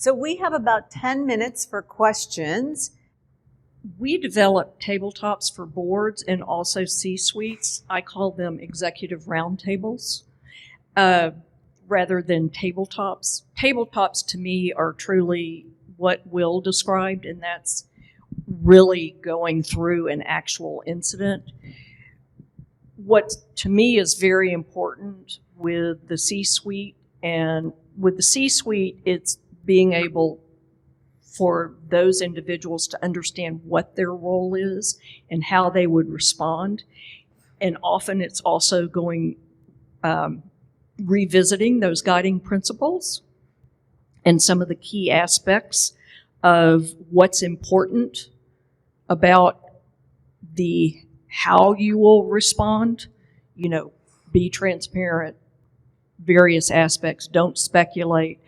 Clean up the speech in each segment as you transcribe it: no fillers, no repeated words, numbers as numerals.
So we have about 10 minutes for questions. We develop tabletops for boards and also C-suites. I call them executive roundtables rather than tabletops. Tabletops to me are truly what Will described, and that's really going through an actual incident. What to me is very important with the C-suite, and with the C-suite, it's being able for those individuals to understand what their role is and how they would respond. And often it's also going, revisiting those guiding principles and some of the key aspects of what's important about the how you will respond. You know, be transparent, various aspects, don't speculate.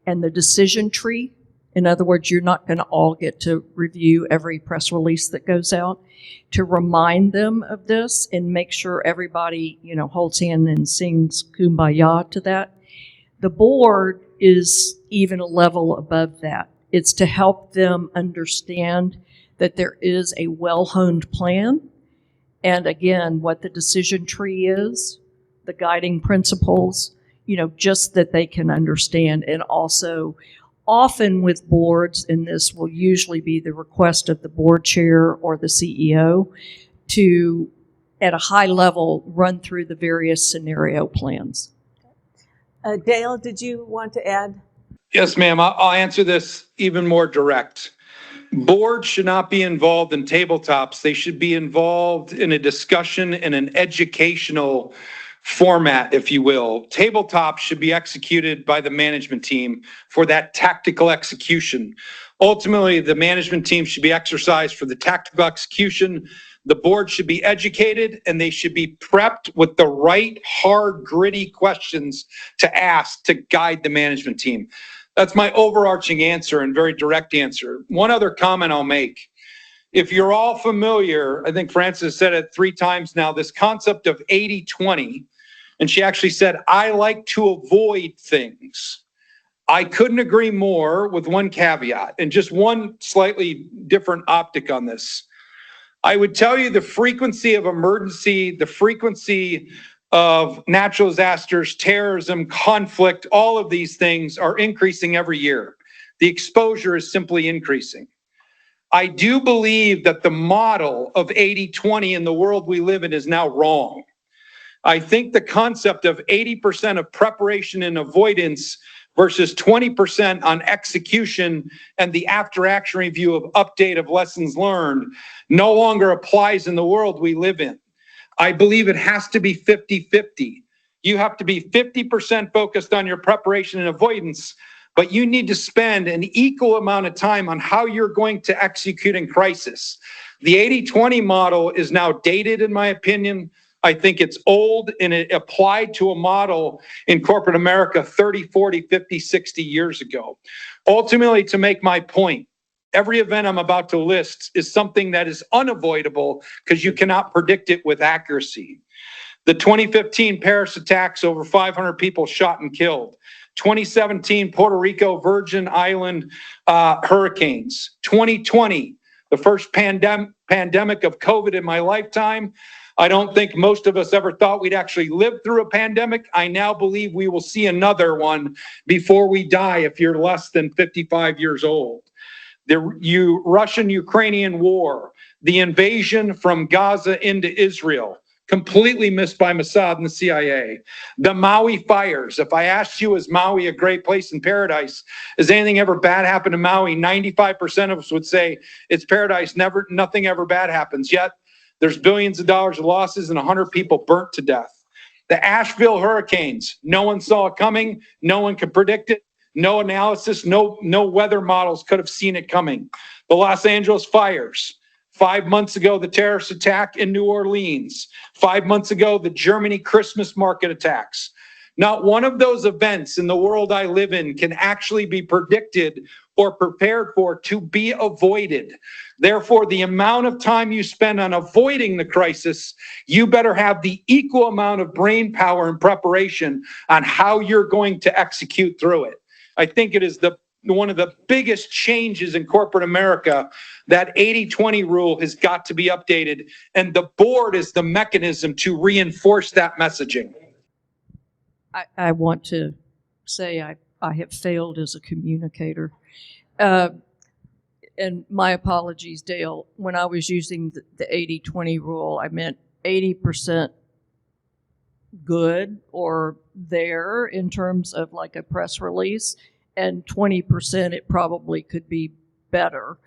And the decision tree, in other words, you're not going to all get to review every press release that goes out, to remind them of this and make sure everybody, holds hand and sings Kumbaya to that. The board is even a level above that. It's to help them understand that there is a well-honed plan, and again, what the decision tree is, the guiding principles, just that they can understand. And also, often with boards, and this will usually be the request of the board chair or the CEO, to, at a high level, run through the various scenario plans. Dale, did you want to add? Yes, ma'am. I'll answer this even more direct. Boards should not be involved in tabletops. They should be involved in a discussion in an educational format, if you will. Tabletops should be executed by the management team for that tactical execution. Ultimately, the management team should be exercised for the tactical execution. The board should be educated, and they should be prepped with the right, hard, gritty questions to ask to guide the management team. That's my overarching answer and very direct answer. One other comment I'll make. If you're all familiar, I think Frances said it 3 times now, this concept of 80-20, and she actually said, I like to avoid things. I couldn't agree more with one caveat and just one slightly different optic on this. I would tell you the frequency of emergency, the frequency of natural disasters, terrorism, conflict, all of these things are increasing every year. The exposure is simply increasing. I do believe that the model of 80-20 in the world we live in is now wrong. I think the concept of 80% of preparation and avoidance versus 20% on execution and the after-action review of update of lessons learned no longer applies in the world we live in. I believe it has to be 50-50. You have to be 50% focused on your preparation and avoidance, but you need to spend an equal amount of time on how you're going to execute in crisis. The 80-20 model is now dated, in my opinion. I think it's old, and it applied to a model in corporate America 30, 40, 50, 60 years ago. Ultimately, to make my point, every event I'm about to list is something that is unavoidable because you cannot predict it with accuracy. The 2015 Paris attacks, over 500 people shot and killed. 2017 Puerto Rico Virgin Island hurricanes. 2020, the first pandemic of COVID in my lifetime. I don't think most of us ever thought we'd actually live through a pandemic. I now believe we will see another one before we die if you're less than 55 years old. The Russian-Ukrainian war, the invasion from Gaza into Israel, completely missed by Mossad and the CIA. The Maui fires. If I asked you, is Maui a great place in paradise? Has anything ever bad happened to Maui? 95% of us would say it's paradise. Nothing ever bad happens. Yet there's billions of dollars of losses and 100 people burnt to death. The Asheville hurricanes. No one saw it coming. No one could predict it. No analysis, no weather models could have seen it coming. The Los Angeles fires. 5 months ago, the terrorist attack in New Orleans. 5 months ago, the Germany Christmas market attacks. Not one of those events in the world I live in can actually be predicted or prepared for to be avoided. Therefore, the amount of time you spend on avoiding the crisis, you better have the equal amount of brain power and preparation on how you're going to execute through it. I think it is the one of the biggest changes in corporate America. That 80-20 rule has got to be updated, and the board is the mechanism to reinforce that messaging. I want to say I have failed as a communicator. And my apologies, Dale. When I was using the 80-20 rule, I meant 80% good or there in terms of like a press release, and 20% it probably could be better.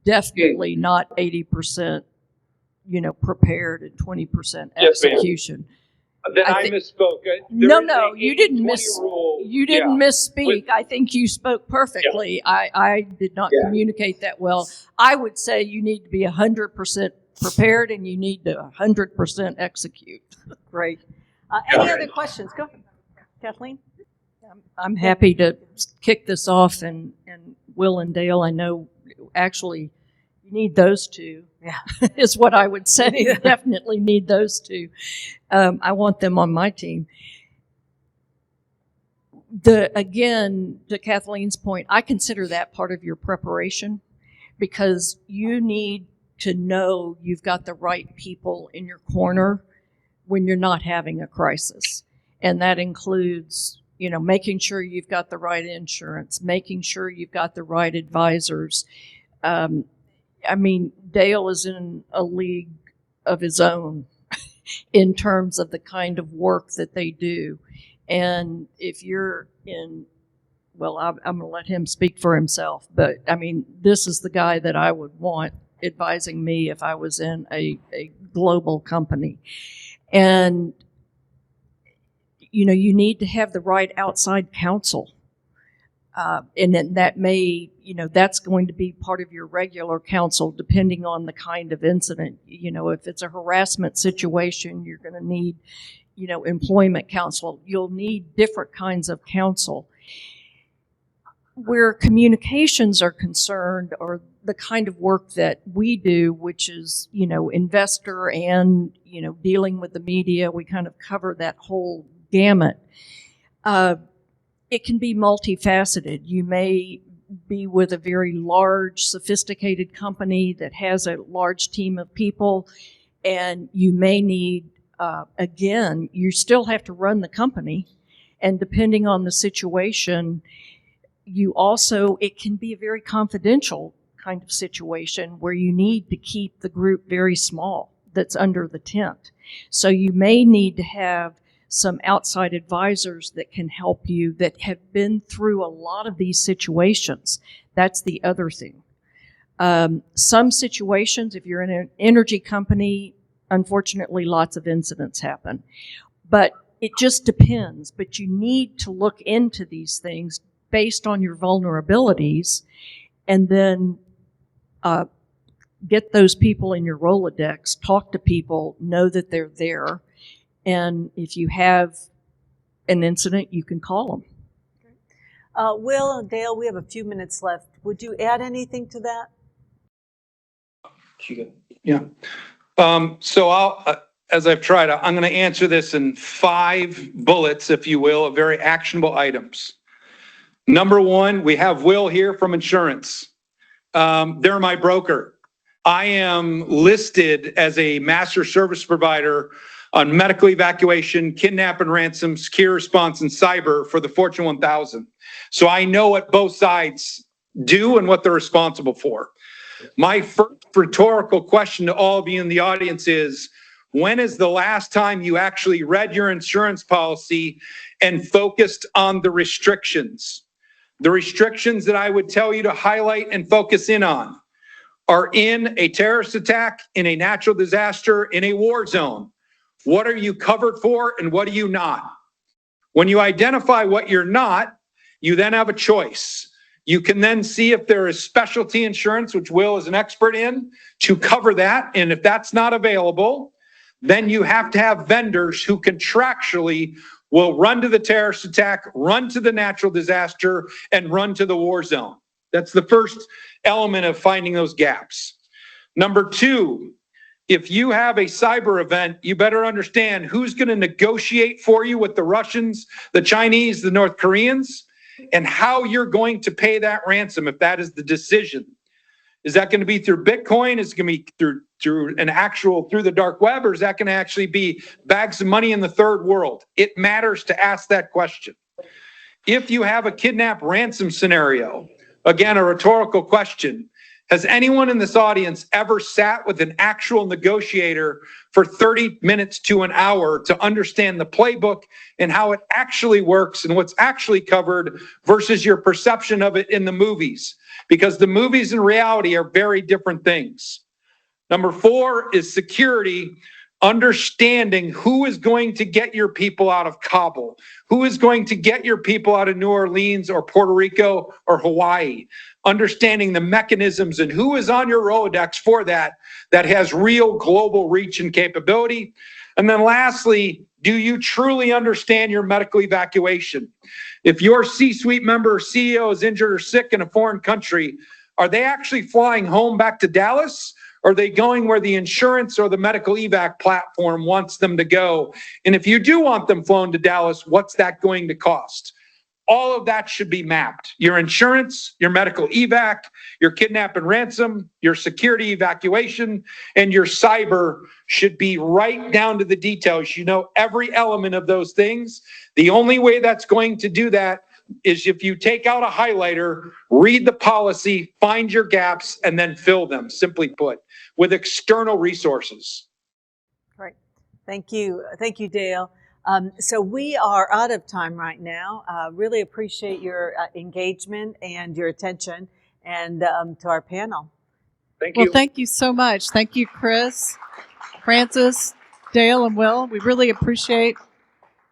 Definitely not 80%, prepared and 20% execution. Then I misspoke. No, you didn't misspeak. I think you spoke perfectly. Yeah. I did not communicate that well. I would say you need to be 100% prepared and you need to 100% execute. Great. Any other questions? Go ahead, Kathleen. I'm happy to kick this off, and Will and Dale, I know actually you need those two. Yeah, is what I would say. You definitely need those two. I want them on my team. Again, to Kathleen's point, I consider that part of your preparation, because you need to know you've got the right people in your corner when you're not having a crisis. And that includes, making sure you've got the right insurance, making sure you've got the right advisors. Dale is in a league of his own in terms of the kind of work that they do. And if you're I'm going to let him speak for himself, but this is the guy that I would want advising me if I was in a global company. And, you need to have the right outside counsel. And then that may, that's going to be part of your regular counsel, depending on the kind of incident. If it's a harassment situation, you're going to need, employment counsel. You'll need different kinds of counsel. Where communications are concerned, or the kind of work that we do, which is, investor and, dealing with the media, we kind of cover that whole gamut. It can be multifaceted. You may be with a very large, sophisticated company that has a large team of people, and you may need, again, you still have to run the company, and depending on the situation, it can be a very confidential kind of situation where you need to keep the group very small that's under the tent. So you may need to have some outside advisors that can help you, that have been through a lot of these situations. That's the other thing. Some situations, if you're in an energy company, unfortunately, lots of incidents happen. But it just depends. But you need to look into these things based on your vulnerabilities, and then get those people in your Rolodex, talk to people, know that they're there. And if you have an incident, you can call them. Will and Dale, we have a few minutes left. Would you add anything to that? Yeah. So as I've tried, I'm going to answer this in 5 bullets, if you will, of very actionable items. Number 1, we have Will here from insurance. They're my broker. I am listed as a master service provider on medical evacuation, kidnap and ransom, secure response, and cyber for the Fortune 1000. So I know what both sides do and what they're responsible for. My first rhetorical question to all of you in the audience is, when is the last time you actually read your insurance policy and focused on the restrictions? The restrictions that I would tell you to highlight and focus in on are in a terrorist attack, in a natural disaster, in a war zone. What are you covered for and what are you not? When you identify what you're not, you then have a choice. You can then see if there is specialty insurance, which Will is an expert in, to cover that. And if that's not available, then you have to have vendors who contractually will run to the terrorist attack, run to the natural disaster, and run to the war zone. That's the first element of finding those gaps. Number 2, if you have a cyber event, you better understand who's going to negotiate for you with the Russians, the Chinese, the North Koreans, and how you're going to pay that ransom if that is the decision. Is that going to be through Bitcoin? Is it going to be through through the dark web, or is that going to actually be bags of money in the third world? It matters to ask that question. If you have a kidnap ransom scenario, again, a rhetorical question, has anyone in this audience ever sat with an actual negotiator for 30 minutes to an hour to understand the playbook and how it actually works and what's actually covered versus your perception of it in the movies? Because the movies and reality are very different things. Number 4 is security, understanding who is going to get your people out of Kabul, who is going to get your people out of New Orleans or Puerto Rico or Hawaii, understanding the mechanisms and who is on your Rolodex for that has real global reach and capability. And then lastly, do you truly understand your medical evacuation? If your C-suite member or CEO is injured or sick in a foreign country, are they actually flying home back to Dallas? Or are they going where the insurance or the medical evac platform wants them to go? And if you do want them flown to Dallas, what's that going to cost? All of that should be mapped. Your insurance, your medical evac, your kidnap and ransom, your security evacuation, and your cyber should be right down to the details. You know every element of those things. The only way that's going to do that is if you take out a highlighter, read the policy, find your gaps, and then fill them, simply put, with external resources. Great. Thank you. Thank you, Dale. So we are out of time right now. Really appreciate your engagement and your attention, and to our panel. Thank you. Well, thank you so much. Thank you, Chris, Francis, Dale, and Will. We really appreciate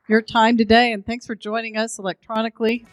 your time today, and thanks for joining us electronically.